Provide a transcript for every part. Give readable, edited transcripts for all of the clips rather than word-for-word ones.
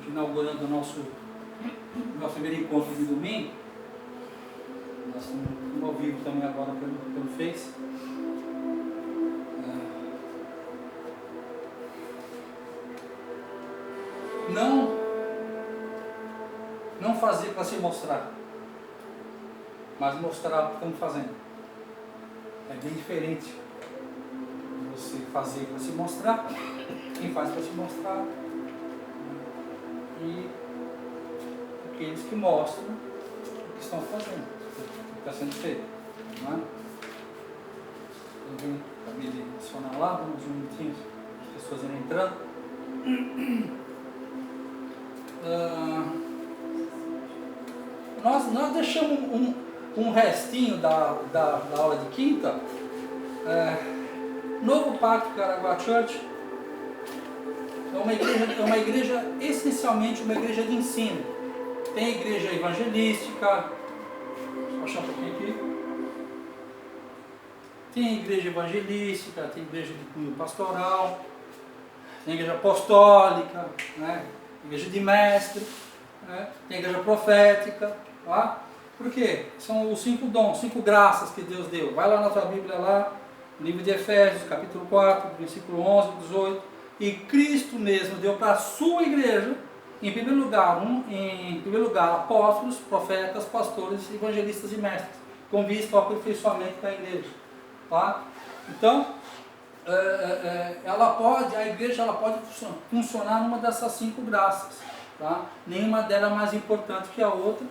inaugurando o nosso primeiro encontro de domingo. Nós estamos ao vivo também agora pelo Face. Não fazer para se mostrar, mas mostrar o que estamos fazendo. É bem diferente de você fazer para se mostrar. Quem faz para se mostrar e aqueles que mostram o que estão fazendo, o que está sendo feito. Não é? Alguém vai me adicionar lá, vamos um minutinho, as pessoas irem entrando. Nós deixamos um restinho da aula de quinta. Novo Pacto Caraguá Church é uma igreja, essencialmente uma igreja de ensino. Tem a igreja evangelística, deixa eu achar um pouquinho aqui. Tem a igreja evangelística, tem a igreja de cunho pastoral, tem a igreja apostólica, né? Igreja de mestre, né? Tem a igreja profética. Tá? Por quê? São os 5 dons, 5 graças que Deus deu. Vai lá na tua Bíblia, lá, no livro de Efésios, capítulo 4, versículo 11, 18. E Cristo mesmo deu para a sua igreja, em primeiro lugar, apóstolos, profetas, pastores, evangelistas e mestres, com vista ao aperfeiçoamento da igreja. Tá? Então, a igreja pode funcionar numa dessas 5 graças. Tá? Nenhuma delas é mais importante que a outra.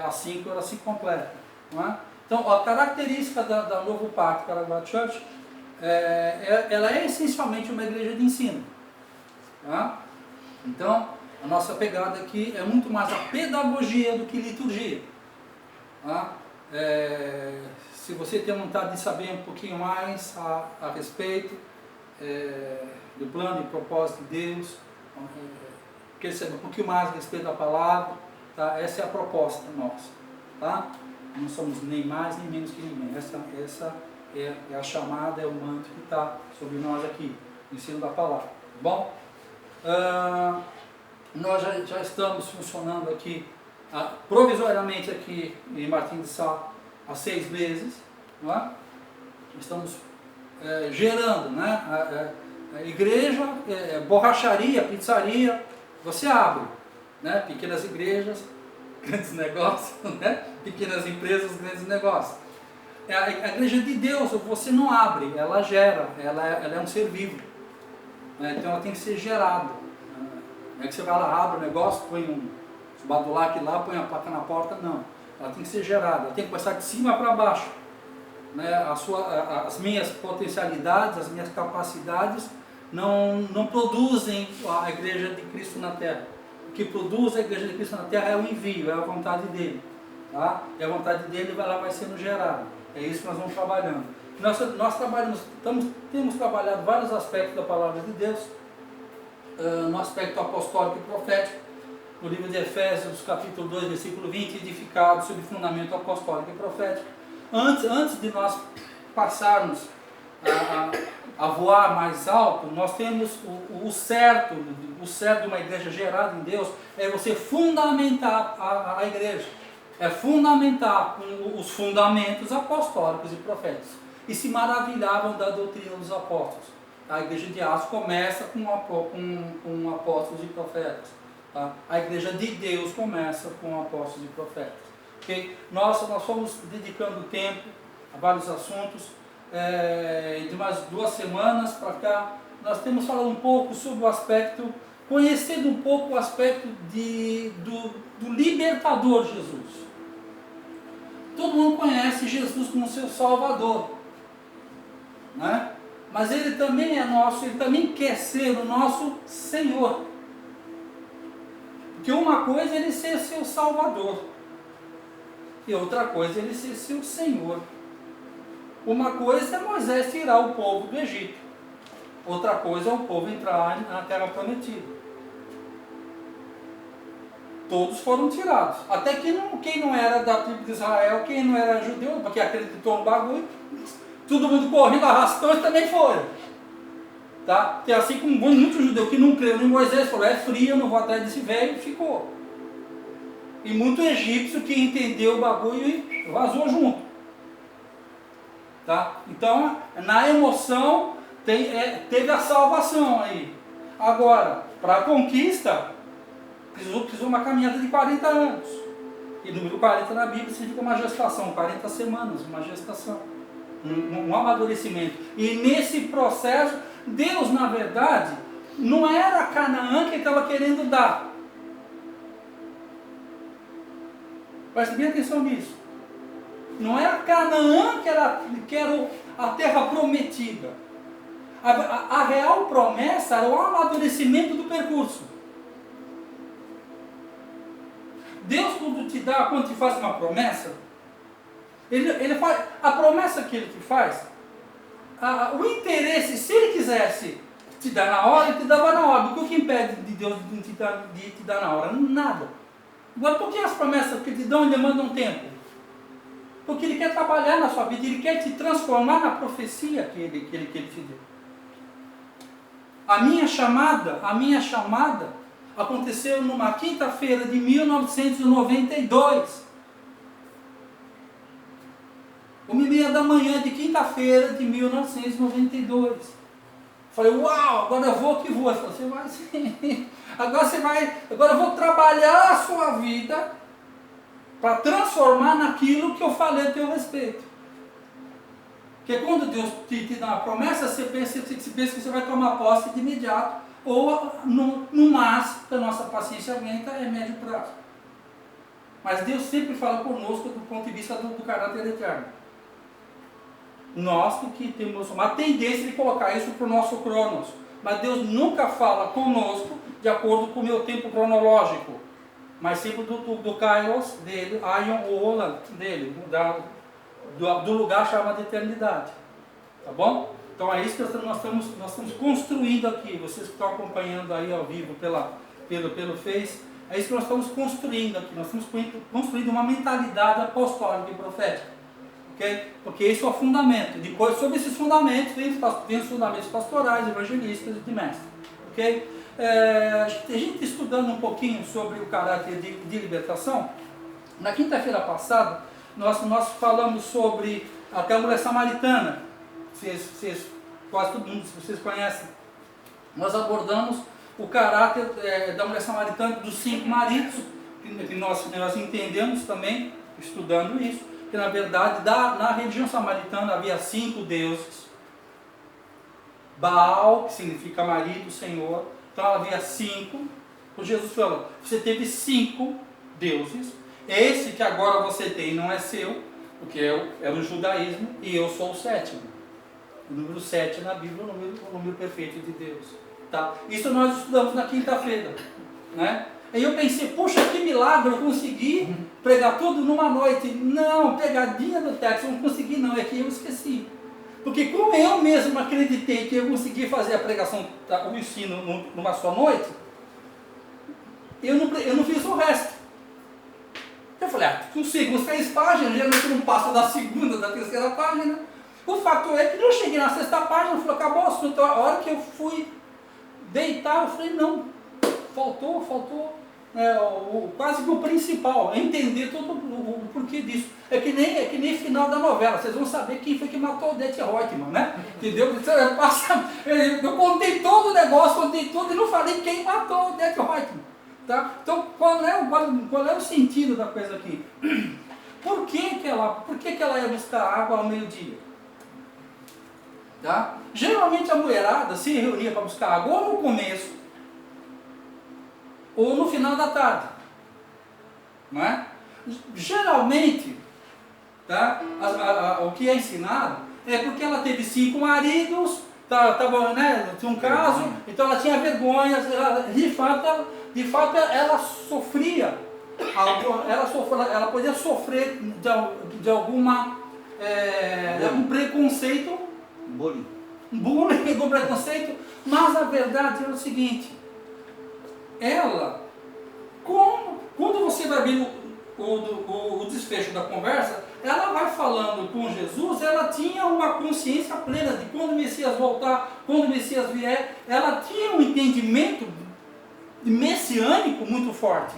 As 5 elas se completam. Não é? Então, a característica da Novo Pacto Caraguá Church, ela é essencialmente uma igreja de ensino. Tá? Então, a nossa pegada aqui é muito mais a pedagogia do que liturgia. Tá? Se você tem vontade de saber um pouquinho mais a respeito do plano e propósito de Deus, quer saber um pouquinho mais a respeito da palavra, tá? Essa é a proposta nossa. Tá? Não somos nem mais nem menos que ninguém. Essa é a chamada, é o manto que está sobre nós aqui, o ensino da palavra. Tá bom? Nós já estamos funcionando aqui, provisoriamente aqui em Martim de Sá, há 6 meses. Não é? Estamos gerando, né? A igreja, borracharia, pizzaria, você abre, né? Pequenas igrejas, grandes negócios, né? Pequenas empresas, grandes negócios. A igreja de Deus, você não abre, ela gera, ela é um ser vivo, né? Então ela tem que ser gerada. Não é que você vai lá, abre o negócio, põe um badulac lá, põe a placa na porta, não. Ela tem que ser gerada, ela tem que começar de cima para baixo. Né? As minhas potencialidades, as minhas capacidades não produzem a igreja de Cristo na terra. O que produz a igreja de Cristo na terra é o envio, é a vontade dele. Tá? E a vontade dele ela vai sendo gerada. É isso que nós vamos trabalhando. Nós temos trabalhado vários aspectos da palavra de Deus, no aspecto apostólico e profético, no livro de Efésios, capítulo 2, versículo 20, edificado sobre fundamento apostólico e profético. Antes de nós passarmos a voar mais alto, nós temos o certo de uma igreja gerada em Deus, é você fundamentar a igreja. É fundamentar os fundamentos apostólicos e proféticos. E se maravilhavam da doutrina dos apóstolos. A igreja de Atos começa com apóstolos e profetas. Tá? A igreja de Deus começa com apóstolos e profetas. Okay? Nós fomos dedicando tempo a vários assuntos. De umas 2 semanas para cá, nós temos falado um pouco sobre o aspecto, conhecendo um pouco o aspecto do libertador Jesus. Todo mundo conhece Jesus como seu Salvador, né? Mas ele também é nosso, ele também quer ser o nosso Senhor. Porque uma coisa é ele ser seu Salvador, e outra coisa é ele ser seu Senhor. Uma coisa é Moisés tirar o povo do Egito, outra coisa é o povo entrar na terra prometida. Todos foram tirados. Até quem não era da tribo de Israel, quem não era judeu, porque acreditou no bagulho, todo mundo correndo, arrastando, também foram. Tá? Porque assim como muitos judeus que não creram em Moisés, falaram, é frio, eu não vou atrás desse velho, ficou. E muito egípcio que entendeu o bagulho e vazou junto. Tá? Então, na emoção, teve a salvação aí. Agora, para a conquista, precisou uma caminhada de 40 anos. E o número 40 na Bíblia significa uma gestação, 40 semanas, uma gestação. Um amadurecimento. E nesse processo, Deus, na verdade, não era Canaã que ele estava querendo dar. Preste bem atenção nisso. Não era Canaã que era a terra prometida. A real promessa era o amadurecimento do percurso. Deus, quando te faz uma promessa, ele faz, a promessa que ele te faz, o interesse, se ele quisesse te dar na hora, ele te dava na hora. O que impede de Deus de te dar na hora? Nada. Agora, por que as promessas que te dão e demandam tempo? Porque ele quer trabalhar na sua vida, ele quer te transformar na profecia que ele te deu. A minha chamada aconteceu numa quinta-feira de 1992. 1h30 da manhã de quinta-feira de 1992. Falei, uau, agora eu vou que vou. Você vai sim. Agora eu vou trabalhar a sua vida para transformar naquilo que eu falei a teu respeito. Porque quando Deus te dá uma promessa, você pensa que você vai tomar posse de imediato, ou no máximo, que a nossa paciência aguenta, é médio prazo. Mas Deus sempre fala conosco do ponto de vista do caráter eterno. Nós que temos uma tendência de colocar isso para o nosso cronos. Mas Deus nunca fala conosco de acordo com o meu tempo cronológico. Mas sempre do kairos dele, aion ou roland dele, do lugar chamado eternidade. Tá bom? Então é isso que nós estamos construindo aqui. Vocês que estão acompanhando aí ao vivo pelo Face, é isso que nós estamos construindo aqui. Nós estamos construindo uma mentalidade apostólica e profética. Okay? Porque esse é o fundamento. Depois, sobre esses fundamentos, vem os fundamentos pastorais, evangelistas e de mestre. Okay? A gente estudando um pouquinho sobre o caráter de libertação. Na quinta-feira passada, nós falamos sobre até a mulher samaritana. Quase todo mundo, se vocês conhecem. Nós abordamos o caráter da mulher samaritana, dos 5 maridos, que nós entendemos também, estudando isso, que na verdade na religião samaritana havia 5 deuses. Baal, que significa marido, senhor. Então havia 5. O Jesus falou, você teve 5 deuses. Esse que agora você tem não é seu, porque é o judaísmo, e eu sou o 7º. O número 7 na Bíblia é o número perfeito de Deus. Tá? Isso nós estudamos na quinta-feira. Né? Aí eu pensei, puxa, que milagre, eu consegui pregar tudo numa noite. Não, pegadinha do texto, eu não consegui não, é que eu esqueci. Porque como eu mesmo acreditei que eu consegui fazer a pregação, o ensino numa só noite, eu não fiz o resto. Eu falei, consigo 6 páginas, geralmente não passa da segunda, da terceira página. O fato é que eu cheguei na 6ª página, eu falei, acabou o assunto. A hora que eu fui deitar, eu falei, não, faltou quase que o principal, entender todo o porquê disso. É que nem final da novela, vocês vão saber quem foi que matou o Odete Roitman, né? Entendeu? Eu contei todo o negócio, contei tudo e não falei quem matou o Odete Roitman. Tá? Então, qual é o sentido da coisa aqui? Por que ela ia buscar água ao meio-dia? Tá? Geralmente a mulherada se reunia para buscar água ou no começo ou no final da tarde. Não é? Geralmente, tá? O que é ensinado é porque ela teve 5 maridos, tinha um caso, então ela tinha vergonha, de fato ela sofria, ela podia sofrer de algum preconceito, bullying, algum preconceito, mas a verdade é o seguinte, quando você vai ver o desfecho da conversa, ela vai falando com Jesus, ela tinha uma consciência plena de quando o Messias voltar, quando o Messias vier, ela tinha um entendimento messiânico muito forte.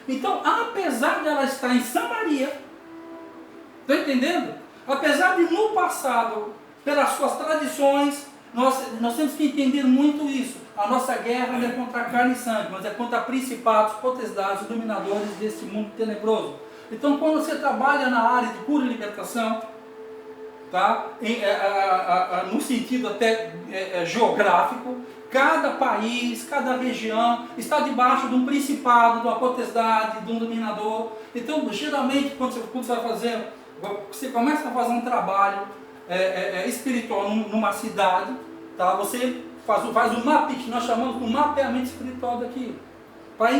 Então, apesar de ela estar em Samaria, está entendendo? Apesar de no passado, pelas suas tradições, nós temos que entender muito isso. A nossa guerra não é contra carne e sangue, mas é contra principados, potestades, dominadores desse mundo tenebroso. Então, quando você trabalha na área de cura e libertação, tá? No sentido até geográfico, cada país, cada região está debaixo de um principado, de uma potestade, de um dominador. Então, geralmente, quando você vai fazer, você começa a fazer um trabalho espiritual numa cidade, tá? Você faz um mapeamento, que nós chamamos de um mapeamento espiritual daquilo, para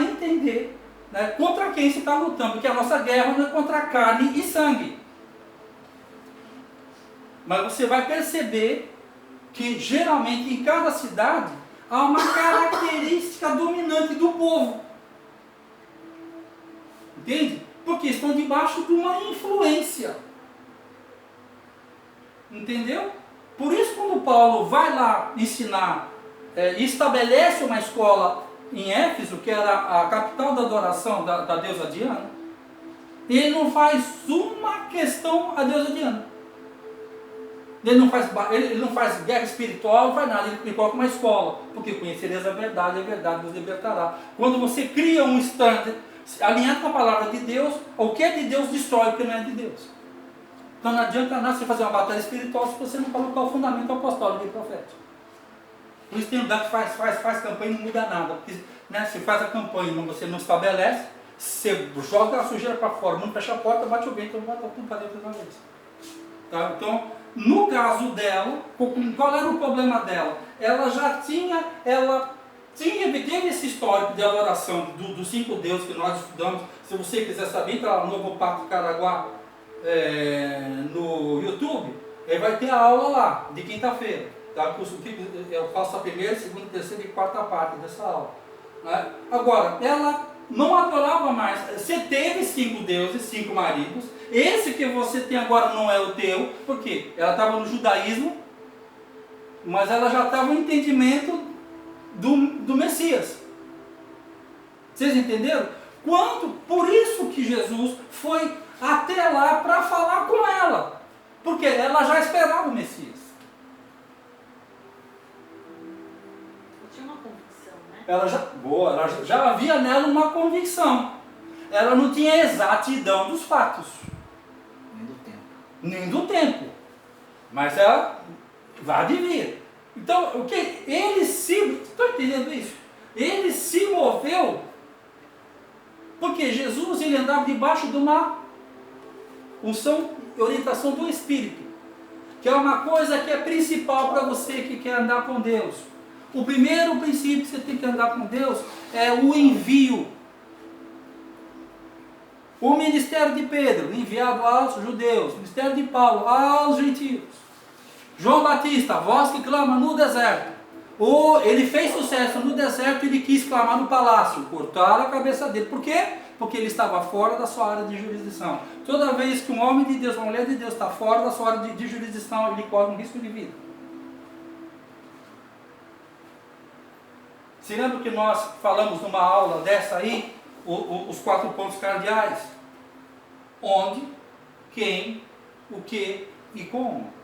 entender, né, contra quem se está lutando, porque a nossa guerra não é contra carne e sangue. Mas você vai perceber que geralmente em cada cidade há uma característica dominante do povo. Entende? Porque estão debaixo de uma influência. Entendeu? Por isso, quando Paulo vai lá ensinar, estabelece uma escola em Éfeso, que era a capital da adoração da deusa Diana, ele não faz uma questão à deusa Diana. Ele não faz guerra espiritual, não faz nada, ele coloca uma escola, porque conhecereis a verdade vos libertará. Quando você cria um standard alinhado com a palavra de Deus, o que é de Deus destrói o que não é de Deus. Então não adianta nada você fazer uma batalha espiritual se você não colocar o fundamento apostólico e profético. Por isso tem lugar que faz campanha e não muda nada. Porque, né, se faz a campanha e você não estabelece, você joga a sujeira para fora, não fecha a porta, bate o vento, bate tudo para dentro da vez. Tá? Então, no caso dela, qual era o problema dela? Ela teve esse histórico de adoração dos 5 deuses que nós estudamos. Se você quiser saber, entra lá no Novo Pacto Caraguá no YouTube, vai ter a aula lá, de quinta-feira. Tá? Eu faço a primeira, segunda, terceira e quarta parte dessa aula. Né? Agora, ela não adorava mais. Você teve 5 deuses, 5 maridos. Esse que você tem agora não é o teu. Por quê? Ela estava no judaísmo, mas ela já estava no entendimento do Messias. Vocês entenderam? Por isso que Jesus foi até lá para falar com ela. Porque ela já esperava o Messias. Tinha uma convicção, né? Ela já havia nela uma convicção. Ela não tinha exatidão dos fatos. Nem do tempo. Mas ela vai vir. Então, estão entendendo isso? Ele se moveu porque Jesus ele andava debaixo de uma unção e orientação do Espírito, que é uma coisa que é principal para você que quer andar com Deus. O primeiro princípio que você tem que andar com Deus é o envio. O ministério de Pedro, enviado aos judeus. O ministério de Paulo, aos gentios. João Batista, voz que clama no deserto. Ele fez sucesso no deserto e ele quis clamar no palácio. Cortaram a cabeça dele. Por quê? Porque ele estava fora da sua área de jurisdição. Toda vez que um homem de Deus, uma mulher de Deus está fora da sua área de jurisdição, ele corre um risco de vida. Se lembra que nós falamos numa aula dessa aí, os 4 pontos cardeais? Onde, quem, o que e como.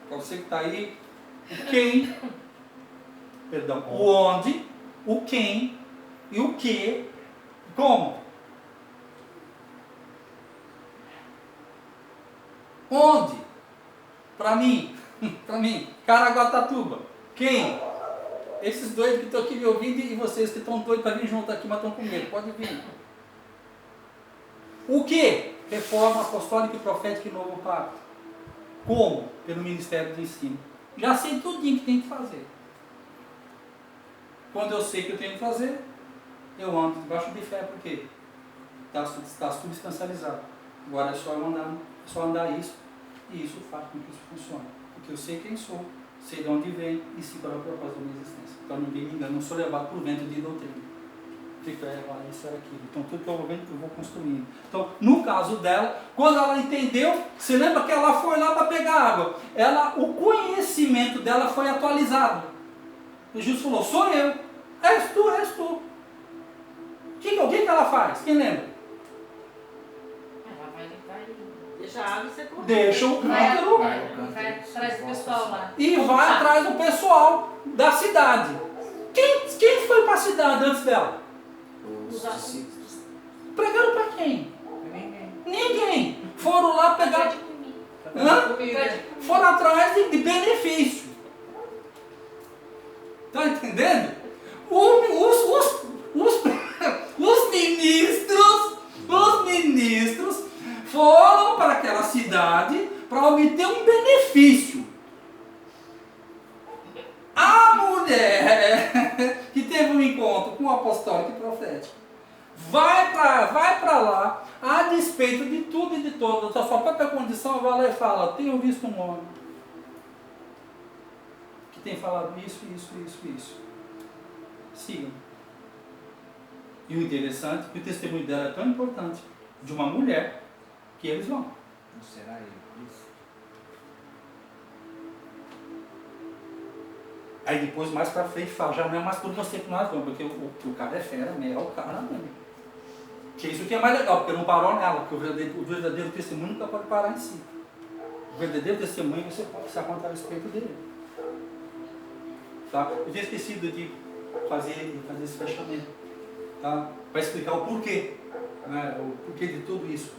Para você que está aí, o onde, o quem e o que e como. Onde? Para mim, Caraguatatuba. Quem? Esses dois que estão aqui me ouvindo e vocês que estão doidos para vir junto aqui, mas estão com medo. Pode vir. O que? Reforma apostólica e profética e novo pacto. Como? Pelo ministério do ensino. Já sei tudinho que tem que fazer. Quando eu sei que eu tenho que fazer, eu ando debaixo de fé, porque está substancializado. Agora é só andar isso, e isso faz com que isso funcione. Porque eu sei quem sou, sei de onde vem e sei qual é o propósito da minha existência. Então ninguém me engana, não sou levado por vento de doutrina. Isso era aquilo. Então tudo que eu vou vendo, eu vou construindo. Então, no caso dela, quando ela entendeu, você lembra que ela foi lá para pegar água. O conhecimento dela foi atualizado. Jesus falou, sou eu. És tu, és tu. O que ela faz? Quem lembra? Ela vai deixa a água ser corrida. Deixa o cântaro. Vai atrás do pessoal lá. E vai atrás do pessoal da cidade. Quem foi para a cidade antes dela? Os assuntos. Pregaram para quem? Ninguém. Ninguém. Foram lá pegar. Hã? Foram atrás de benefício. Está entendendo? Os ministros foram para aquela cidade para obter um benefício. A mulher que teve um encontro com o apostólico e profético vai para lá, a despeito de tudo e de todos, da sua própria condição, vai lá e fala, tenho visto um homem que tem falado isso. Sigam. E o interessante é que o testemunho dela é tão importante, de uma mulher, que eles vão. Não será ele? Isso. Aí depois, mais pra frente, fala, já não é mais por você que nós vamos, porque o cara é fera, né? É o cara mesmo. Que isso que é mais legal, porque não parou nela, porque o verdadeiro testemunho nunca pode parar em si. O verdadeiro testemunho você pode se apontar a respeito dele. Tá? Eu tinha esquecido de fazer esse fechamento, tá? Para explicar o porquê, né? O porquê de tudo isso.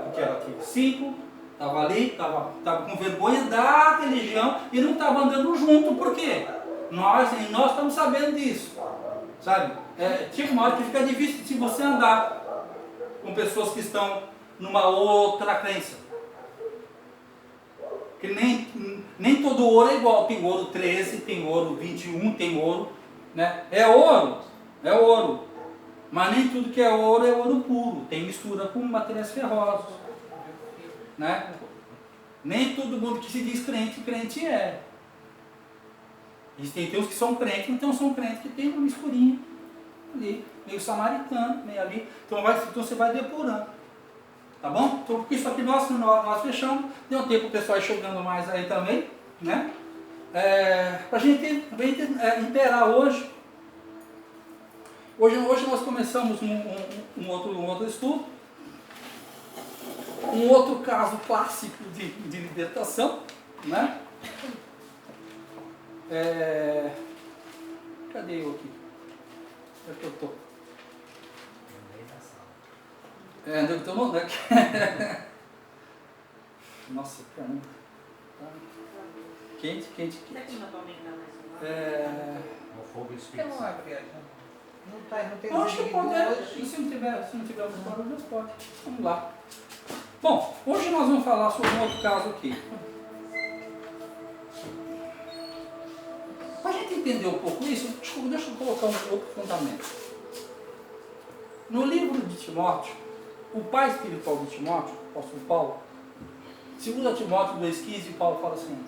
Porque era aqui 5, estava ali, estava com vergonha da religião e não estava andando junto. Por quê? Nós estamos sabendo disso, sabe? Tinha uma hora que fica difícil se você andar com pessoas que estão numa outra crença. Porque nem todo ouro é igual. Tem ouro 13, tem ouro 21, tem ouro, né? É ouro. Mas nem tudo que é ouro puro. Tem mistura com materiais ferrosos, né? Nem todo mundo que se diz crente é. E tem uns que são crentes, então são crentes que tem uma misturinha ali, meio samaritano, meio ali. Então você vai depurando. Tá bom? Então, porque isso aqui nós fechamos. Deu tempo o pessoal chegando mais aí também, né? Para a gente inteirar hoje. Hoje nós começamos um outro estudo. Um outro caso clássico de libertação, né? Cadê eu aqui? Onde é que eu estou? Onde eu estou? Nossa, caramba. Quente. Será que não vai aumentar mais O fogo Por que espírito. não abre essa? Não tem Eu acho que pode, hoje. se não tiver outro barulho, nós pode. Vamos lá. Bom, hoje nós vamos falar sobre um outro caso aqui. Para a gente entender um pouco isso, deixa eu colocar um outro fundamento. No livro de Timóteo, o pai espiritual de Timóteo, o apóstolo Paulo, 2 Timóteo 2,15, Paulo fala assim: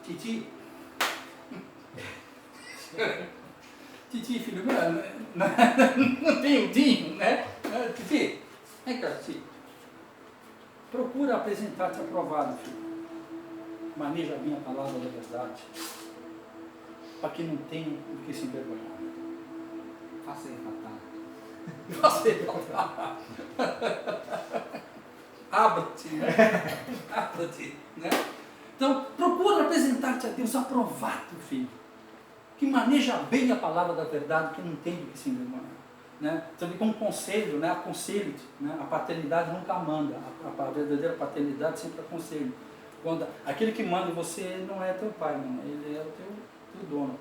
Titi, filho, não tem o dinho, né? Titi, vem cá, Titi. Procura apresentar-te aprovado, filho. Maneja bem a palavra da verdade, para que não tenha o que se envergonhar. Faça aí, fatal. Abra-te, né? Então, procura apresentar-te a Deus aprovado, filho, que maneja bem a palavra da verdade, que não tem do que se envergonhar, né? Então, com conselho, né? Aconselho-te, né? A paternidade nunca manda, a verdadeira paternidade sempre aconselha. Quando aquele que manda em você não é teu pai, não, ele é o teu dono,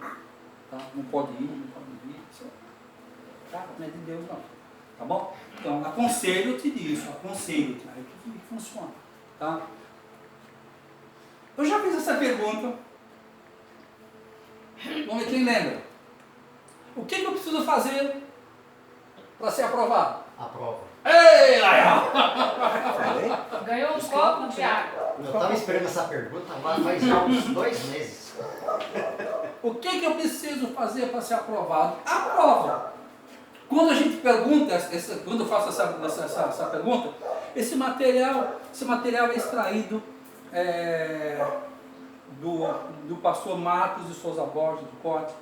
tá? Não pode ir, tá? Não é de Deus, não. Tá bom? Então, aconselho-te disso, aconselho-te. Aí que funciona, tá? Eu já fiz essa pergunta. Vamos ver quem lembra. O que eu preciso fazer para ser aprovado? Aprova. Ei, Ganhou um copo de água. Eu estava esperando essa pergunta faz já uns 2 meses. O que eu preciso fazer para ser aprovado? Aprova. Quando a gente pergunta, quando eu faço essa pergunta, esse material é extraído do pastor Marcos de Souza Borges, do Corte,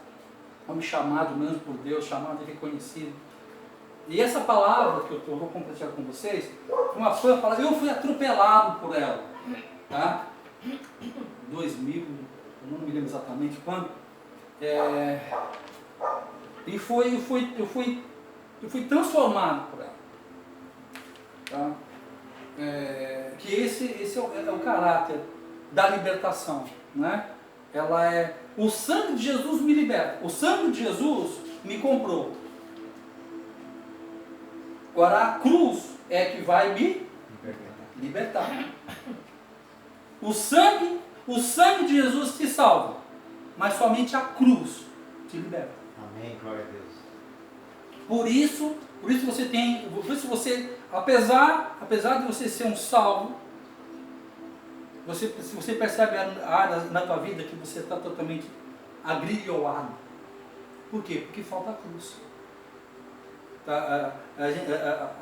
homem chamado mesmo por Deus, chamado e reconhecido. E essa palavra que eu vou compartilhar com vocês, uma fã fala, eu fui atropelado por ela. Tá? 2000, eu não me lembro exatamente quando. E eu fui transformado por ela. Tá? Que esse é o caráter da libertação. Né? Ela é, o sangue de Jesus me liberta. O sangue de Jesus me comprou. Agora a cruz é que vai me libertar. O sangue de Jesus te salva, mas somente a cruz te liberta. Amém, glória a Deus. Por isso você, apesar de você ser um salvo, você percebe áreas na tua vida que você está totalmente agrilhoado. Por quê? Porque falta a cruz.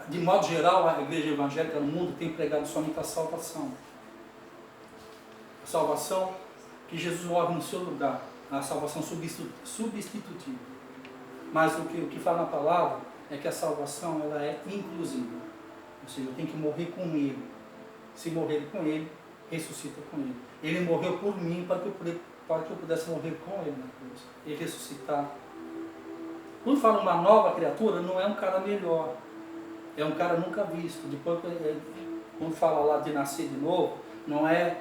De modo geral, a igreja evangélica no mundo tem pregado somente a salvação. A salvação que Jesus morre no seu lugar, a salvação substitutiva. Mas o que fala na palavra é que a salvação ela é inclusiva. Ou seja, eu tenho que morrer com Ele. Se morrer com Ele, ressuscita com Ele. Ele morreu por mim para que eu pudesse morrer com Ele na cruz e ressuscitar. Quando fala uma nova criatura, não é um cara melhor, é um cara nunca visto. Depois, quando fala lá de nascer de novo, não é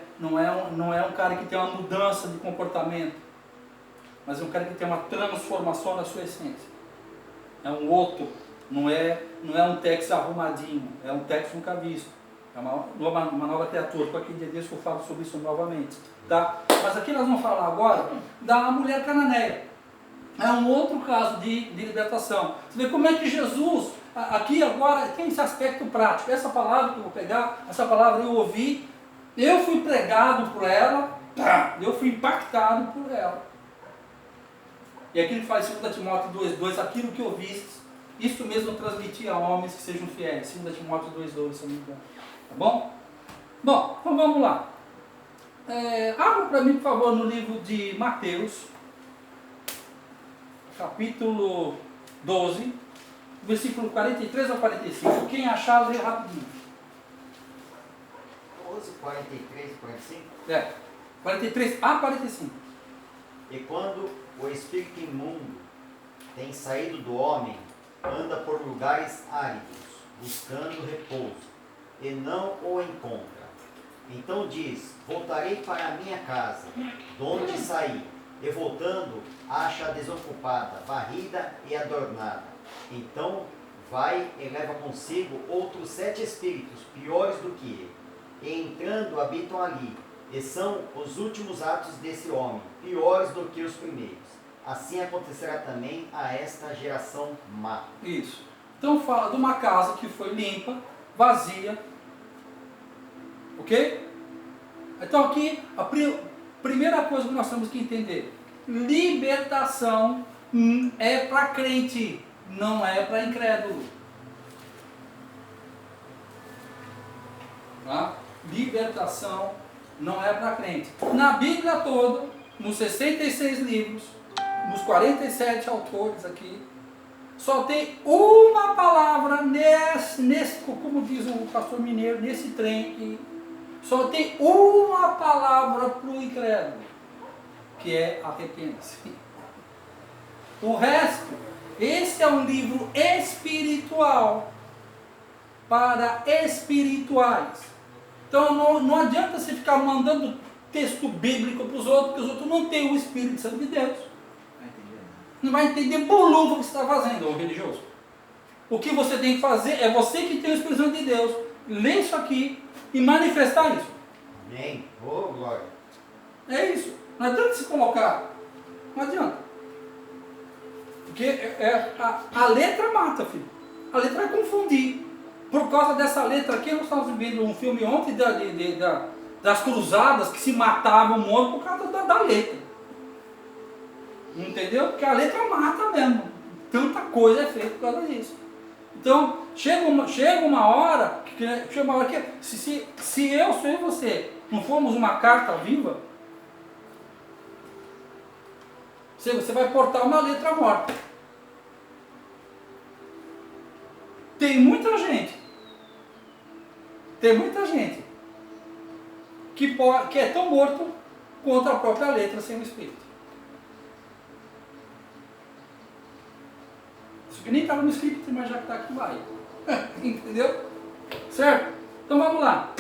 um cara que tem uma mudança de comportamento, mas é um cara que tem uma transformação na sua essência. É um outro, não é um Tex arrumadinho, é um Tex nunca visto. É uma nova criatura. Por aqui de Deus que eu falo sobre isso novamente. Tá? Mas aqui nós vamos falar agora da mulher cananeia. É um outro caso de libertação. Você vê como é que Jesus, aqui agora, tem esse aspecto prático. Essa palavra que eu vou pegar, essa palavra eu ouvi, eu fui pregado por ela, eu fui impactado por ela. E aqui ele faz em 2 Timóteo 2,2, aquilo que ouviste, isso mesmo transmiti a homens que sejam fiéis. 2 Timóteo 2,2, se não me engano. Tá bom? Bom, então vamos lá. Abra para mim, por favor, no livro de Mateus, capítulo 12, versículo 43 ao 45. Quem achar, lê rapidinho. 12, 43, 45. 43 a 45. E quando o espírito imundo tem saído do homem, anda por lugares áridos, buscando repouso, e não o encontra. Então diz, voltarei para a minha casa, de onde saí, e voltando, acha desocupada, varrida e adornada. Então vai e leva consigo outros 7 espíritos, piores do que ele. E entrando, habitam ali. E são os últimos atos desse homem, piores do que os primeiros. Assim acontecerá também a esta geração má. Isso. Então fala de uma casa que foi limpa, vazia. Ok? Então aqui, a primeira coisa que nós temos que entender. Libertação é para crente, não é para incrédulo. Tá? Libertação não é para crente. Na Bíblia toda, nos 66 livros, nos 47 autores aqui, só tem uma palavra nesse, como diz o pastor Mineiro, nesse trem aqui, só tem uma palavra para o incrédulo, que é arrependa-se. O resto, esse é um livro espiritual, para espirituais. Então não adianta você ficar mandando texto bíblico para os outros, porque os outros não têm o Espírito Santo de Deus. Não vai entender bolufo o que você está fazendo, ô religioso. O que você tem que fazer é você que tem o Espírito Santo de Deus, ler isso aqui e manifestar isso. Amém. Oh, glória. É isso. Não adianta se colocar. Não adianta. Porque a letra mata, filho. A letra vai confundir. Por causa dessa letra aqui, nós estávamos vendo um filme ontem das cruzadas que se matavam um monte por causa da letra. Entendeu? Porque a letra mata mesmo. Tanta coisa é feita por causa disso. Então, chega uma hora que se eu e você não formos uma carta viva, você vai portar uma letra morta. Tem muita gente que é tão morto quanto a própria letra sem o Espírito. Isso que nem estava no script, mas já que está aqui, vai. Entendeu? Certo? Então vamos lá.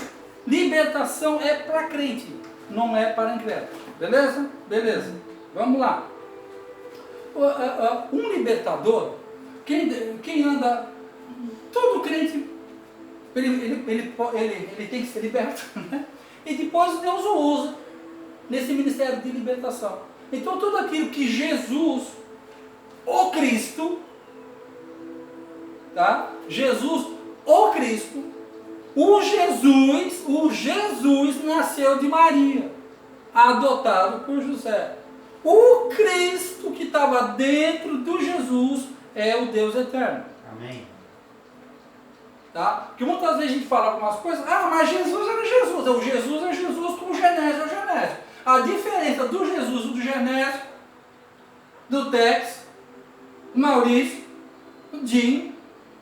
Libertação é para crente, não é para incrédulo. Beleza? Beleza. Vamos lá. Um libertador, quem anda, todo crente, ele tem que ser liberto, né? E depois Deus o usa nesse ministério de libertação. Então tudo aquilo que Jesus, o Cristo, tá? Jesus, o Cristo, o Jesus nasceu de Maria, adotado por José. O Cristo que estava dentro do Jesus é o Deus eterno. Amém. Tá? Porque muitas vezes a gente fala algumas coisas, mas Jesus era Jesus. O Jesus é Jesus como o Genésio é o Genésio. A diferença do Jesus e do Genésio, do Tex, do Maurício, do Dinho,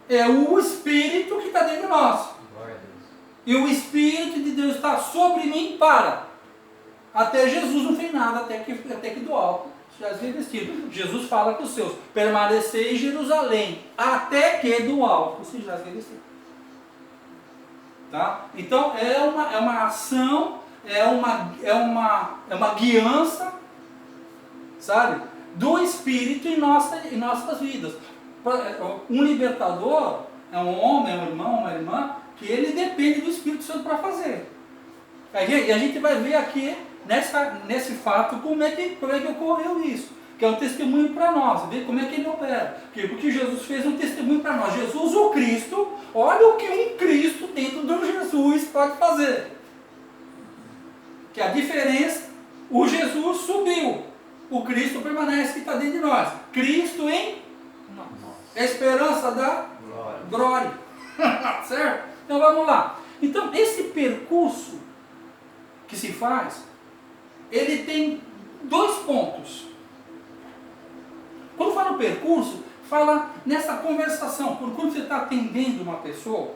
é o Espírito que está dentro de nós. Glória a Deus. E o Espírito de Deus está sobre mim para. Até Jesus não fez nada, até que do alto já se revestido. Jesus fala com os seus, permanecer em Jerusalém, até que do alto se já se revestido. Tá? Então é uma ação, é uma guiança, sabe, do Espírito em nossas vidas. Um libertador é um homem, é um irmão, uma irmã, que ele depende do Espírito Santo para fazer. E a gente vai ver aqui, nesse fato, como é que ocorreu isso. Que é um testemunho para nós, ver como é que ele opera. Porque Jesus fez um testemunho para nós. Jesus, o Cristo, olha o que um Cristo dentro do Jesus pode fazer. Que a diferença, o Jesus subiu, o Cristo permanece que está dentro de nós. Cristo em esperança da glória. Certo? Então vamos lá. Então esse percurso que se faz, ele tem 2 pontos. Quando fala percurso, fala nessa conversação. Quando você está atendendo uma pessoa,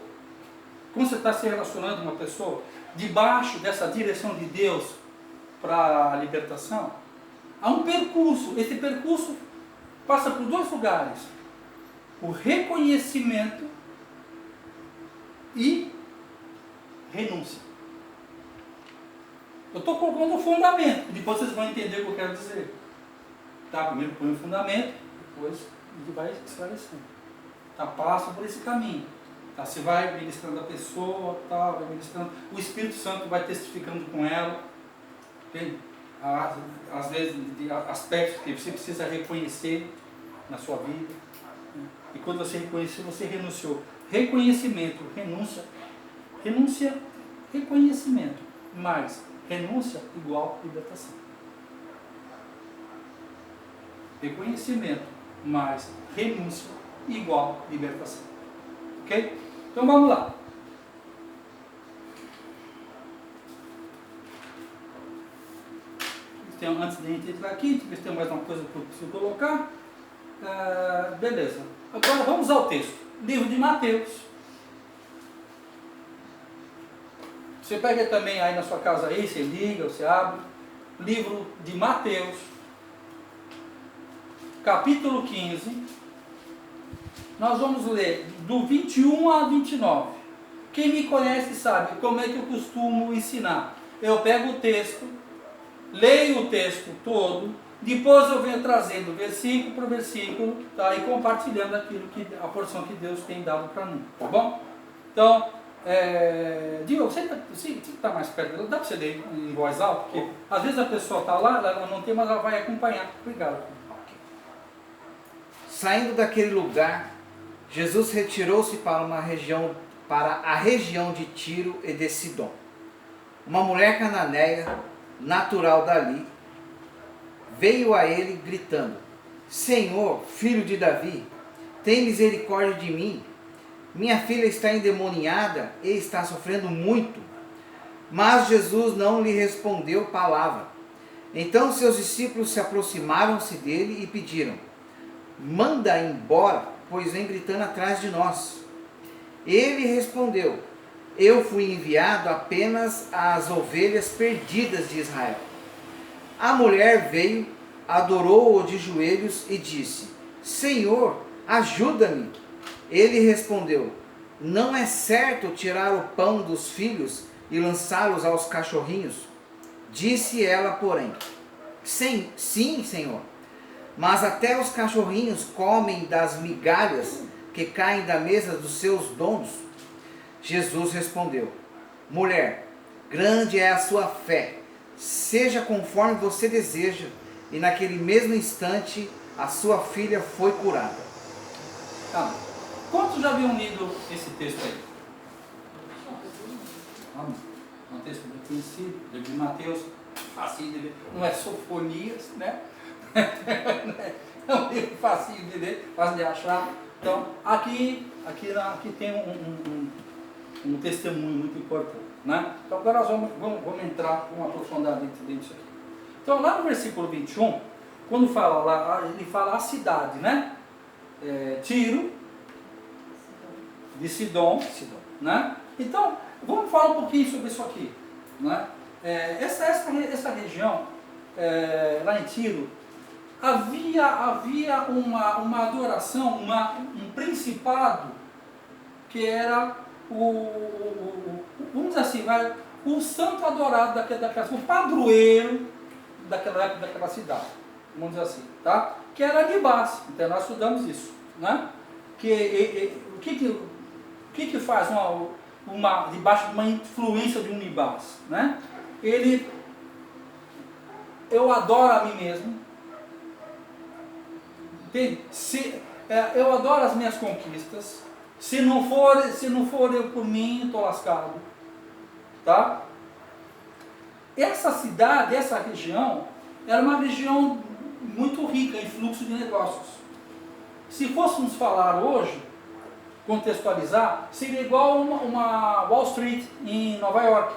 quando você está se relacionando com uma pessoa, debaixo dessa direção de Deus para a libertação, há um percurso. Esse percurso passa por 2 lugares. O reconhecimento e renúncia. Eu estou colocando o fundamento, depois vocês vão entender o que eu quero dizer. Tá? Primeiro põe o fundamento, depois ele vai esclarecendo. Tá? Passa por esse caminho. Tá? Você vai ministrando a pessoa, tá? Vai ministrando. O Espírito Santo vai testificando com ela. Entende? Às vezes, aspectos que você precisa reconhecer na sua vida. E quando você reconheceu, você renunciou. Reconhecimento, renúncia. Renúncia, reconhecimento. Mais renúncia igual libertação. Reconhecimento mais renúncia igual libertação. Ok? Então vamos lá. Antes de a gente entrar aqui, deixa eu ver se tem mais uma coisa que eu preciso colocar. Beleza. Agora vamos ao texto. Livro de Mateus. Você pega também aí na sua casa aí, você liga, você abre. Livro de Mateus, capítulo 15. Nós vamos ler do 21 a 29. Quem me conhece sabe como é que eu costumo ensinar. Eu pego o texto, leio o texto todo, depois eu venho trazendo versículo por versículo, tá? E compartilhando a porção que Deus tem dado para mim, tá bom? Então, Diogo, você está mais perto dela, dá para você ler em voz alta? Porque às vezes a pessoa está lá, ela não tem, mas ela vai acompanhar. Obrigado. Saindo daquele lugar, Jesus retirou-se para a região de Tiro e de Sidom. uma mulher cananeia, natural dali, veio a ele gritando: Senhor, filho de Davi, tem misericórdia de mim. Minha filha está endemoniada e está sofrendo muito. Mas Jesus não lhe respondeu palavra. Então seus discípulos se aproximaram-se dele e pediram: manda embora, pois vem gritando atrás de nós. Ele respondeu: eu fui enviado apenas às ovelhas perdidas de Israel. A mulher veio, adorou-o de joelhos e disse: Senhor, ajuda-me. Ele respondeu: não é certo tirar o pão dos filhos e lançá-los aos cachorrinhos? Disse ela, porém: sim, Senhor, mas até os cachorrinhos comem das migalhas que caem da mesa dos seus donos. Jesus respondeu: mulher, grande é a sua fé, seja conforme você deseja. E naquele mesmo instante a sua filha foi curada. Tá. Quantos já haviam lido esse texto aí? Um texto bem conhecido, de Mateus, facinho de ler. Não é Sofonias, né? É um livro facinho de ler, fácil de achar. Então, aqui tem um testemunho muito importante, né? Então, agora nós vamos entrar com uma profundidade dentro disso aqui. Então, lá no versículo 21, quando fala lá, ele fala a cidade, né? Tiro, de Sidom, né? Então, vamos falar um pouquinho sobre isso aqui, né? Essa região, lá em Tiro, havia uma adoração, um principado, que era vamos dizer assim, o santo adorado daquela o padroeiro daquela cidade, vamos dizer assim, tá? Que era Anibás. Então nós estudamos isso, né? O que faz debaixo de uma influência de um Anibás, né? Eu adoro a mim mesmo, entende? Eu adoro as minhas conquistas. Se não for eu por mim, estou lascado, tá? Essa cidade, essa região, era uma região muito rica em fluxo de negócios. Se fôssemos falar hoje, contextualizar, seria igual uma Wall Street em Nova York.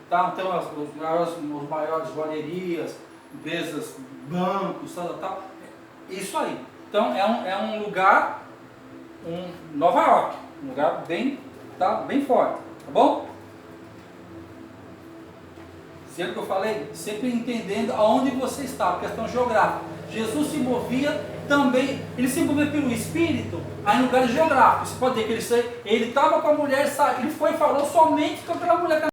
Tá? Então, as maiores joalherias, empresas, bancos, tal. Isso aí. Então, é um lugar, Nova York, um lugar bem forte, tá bom? Sempre que eu falei, sempre entendendo aonde você está, a questão geográfica. Jesus se movia também, ele se movia pelo Espírito, aí em lugares geográficos. Você pode ver que ele estava com a mulher, ele foi e falou somente com aquela mulher.